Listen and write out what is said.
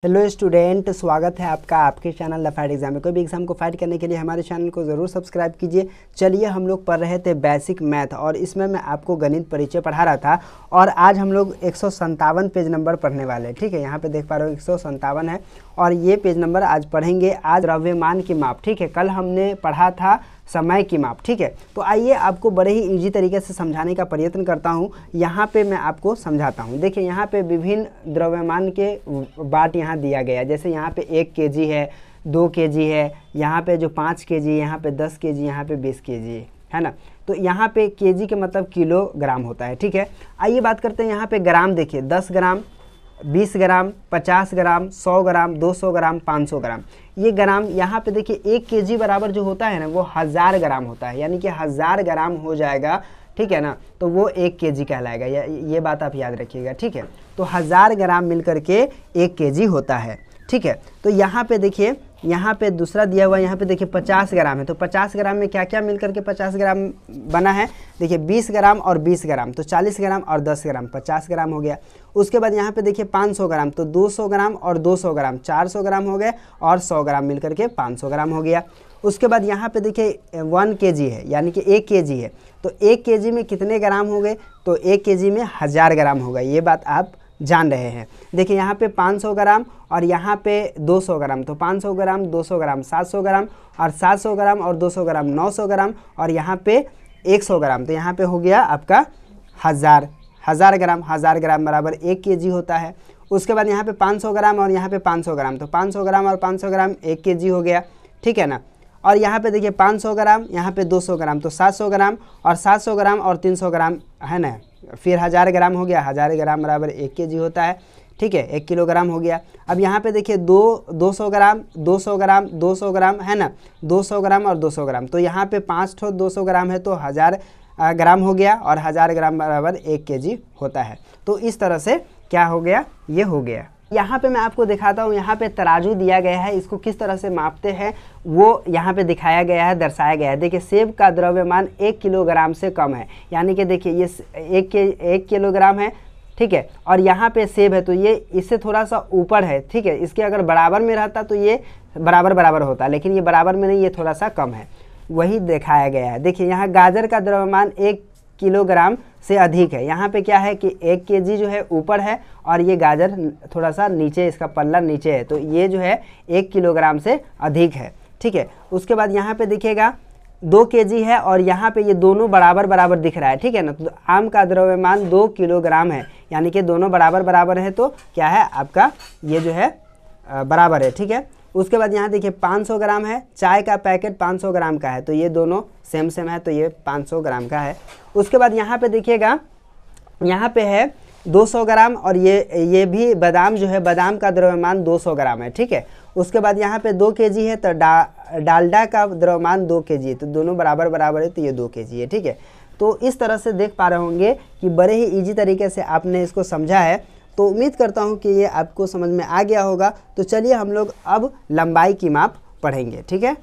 Hello student, स्वागत है आपका आपके चैनल द फाइट एग्जाम में। कोई भी एग्जाम को फाइट करने के लिए हमारे चैनल को ज़रूर सब्सक्राइब कीजिए। चलिए, हम लोग पढ़ रहे थे बेसिक मैथ और इसमें मैं आपको गणित परिचय पढ़ा रहा था और आज हम लोग 157 पेज नंबर पढ़ने वाले हैं। ठीक है, यहाँ पे देख पा रहे हो 157 है और ये पेज नंबर आज पढ़ेंगे। आज द्रव्यमान की माप। ठीक है, कल हमने पढ़ा था समय की माप। ठीक है, तो आइए आपको बड़े ही इजी तरीके से समझाने का प्रयत्न करता हूँ। यहाँ पे मैं आपको समझाता हूँ। देखिए, यहाँ पे विभिन्न द्रव्यमान के बाट यहाँ दिया गया है। जैसे यहाँ पे 1 kg है, 2 kg है, यहाँ पे जो 5 kg, यहाँ पे 10 kg, यहाँ पे 20 kg है ना। तो यहाँ पे kg के मतलब किलोग्राम होता है। ठीक है, आइए बात करते हैं यहाँ पे ग्राम। देखिए 10 ग्राम, 20 ग्राम, 50 ग्राम, 100 ग्राम, 200 ग्राम, 500 ग्राम। ये ग्राम यहाँ पे देखिए 1 kg बराबर जो होता है ना वो 1000 ग्राम होता है, यानी कि 1000 ग्राम हो जाएगा। ठीक है ना, तो वो 1 kg कहलाएगा। ये बात आप याद रखिएगा। ठीक है, तो 1000 ग्राम मिलकर के 1 kg होता है। ठीक है, तो यहाँ पे देखिए, यहाँ पे दूसरा दिया हुआ है, यहाँ पे देखिए 50 ग्राम है। तो 50 ग्राम में क्या क्या मिलकर के 50 ग्राम बना है। देखिए 20 ग्राम और 20 ग्राम, तो 40 ग्राम और 10 ग्राम 50 ग्राम हो गया। उसके बाद यहाँ पे देखिए 500 ग्राम, तो 200 ग्राम और 200 ग्राम 400 ग्राम हो गए और 100 ग्राम मिलकर के 500 ग्राम हो गया। उसके बाद यहाँ पे देखिए 1 kg है, यानी कि 1 kg है। तो 1 kg में कितने ग्राम हो गए, तो 1 kg में 1000 ग्राम होगा। ये बात आप जान रहे हैं। देखिए यहाँ पे 500 ग्राम और यहाँ पे 200 ग्राम, तो 500 ग्राम 200 ग्राम 700 ग्राम और 700 ग्राम और 200 ग्राम 900 ग्राम और यहाँ पे 100 ग्राम, तो यहाँ पे हो गया आपका 1000 ग्राम। 1000 ग्राम बराबर 1 kg होता है। उसके बाद यहाँ पे 500 ग्राम और यहाँ पे 500 ग्राम, तो 500 ग्राम और 500 ग्राम 1 kg हो गया। ठीक है ना, और यहाँ पे देखिए 500 ग्राम, यहाँ पे 200 ग्राम, तो 700 ग्राम और 700 ग्राम और 300 ग्राम है ना, फिर 1000 ग्राम हो गया। 1000 ग्राम बराबर 1 kg होता है। ठीक है, 1 किलोग्राम हो गया। अब यहाँ पे देखिए 200 ग्राम 200 ग्राम 200 ग्राम है ना, 200 ग्राम और 200 ग्राम, तो यहाँ पे 5 ठो 200 ग्राम है, तो 1000 ग्राम हो गया और 1000 ग्राम बराबर 1 kg होता है। तो इस तरह से क्या हो गया, ये हो गया। यहाँ पे मैं आपको दिखाता हूँ, यहाँ पे तराजू दिया गया है, इसको किस तरह से मापते हैं वो यहाँ पे दिखाया गया है, दर्शाया गया है। देखिए सेब का द्रव्यमान 1 किलोग्राम से कम है, यानी कि देखिए ये 1 किलोग्राम है। ठीक है, और यहाँ पे सेब है तो ये इससे थोड़ा सा ऊपर है। ठीक है, इसके अगर बराबर में रहता तो ये बराबर होता, लेकिन ये बराबर में नहीं, ये थोड़ा सा कम है, वही दिखाया गया है। देखिए यहाँ गाजर का द्रव्यमान 1 किलोग्राम से अधिक है। यहाँ पे क्या है कि 1 kg जो है ऊपर है और ये गाजर थोड़ा सा नीचे, इसका पल्ला नीचे है, तो ये जो है 1 किलोग्राम से अधिक है। ठीक है, उसके बाद यहाँ पे दिखेगा 2 kg है और यहाँ पे ये दोनों बराबर दिख रहा है। ठीक है ना, तो आम का द्रव्यमान 2 किलोग्राम है, यानी कि दोनों बराबर है, तो क्या है आपका ये जो है बराबर है। ठीक है, उसके बाद यहाँ देखिए 500 ग्राम है, चाय का पैकेट 500 ग्राम का है, तो ये दोनों सेम है, तो ये 500 ग्राम का है। उसके बाद यहाँ पे देखिएगा, यहाँ पे है 200 ग्राम और ये भी बादाम जो है, बादाम का द्रव्यमान 200 ग्राम है। ठीक है, उसके बाद यहाँ पे 2 kg है, तो डालडा का द्रव्यमान 2 kg है, तो दोनों बराबर है, तो ये 2 kg है। ठीक है, तो इस तरह से देख पा रहे होंगे कि बड़े ही ईजी तरीके से आपने इसको समझा है। तो उम्मीद करता हूँ कि ये आपको समझ में आ गया होगा। तो चलिए हम लोग अब लंबाई की माप पढ़ेंगे। ठीक है।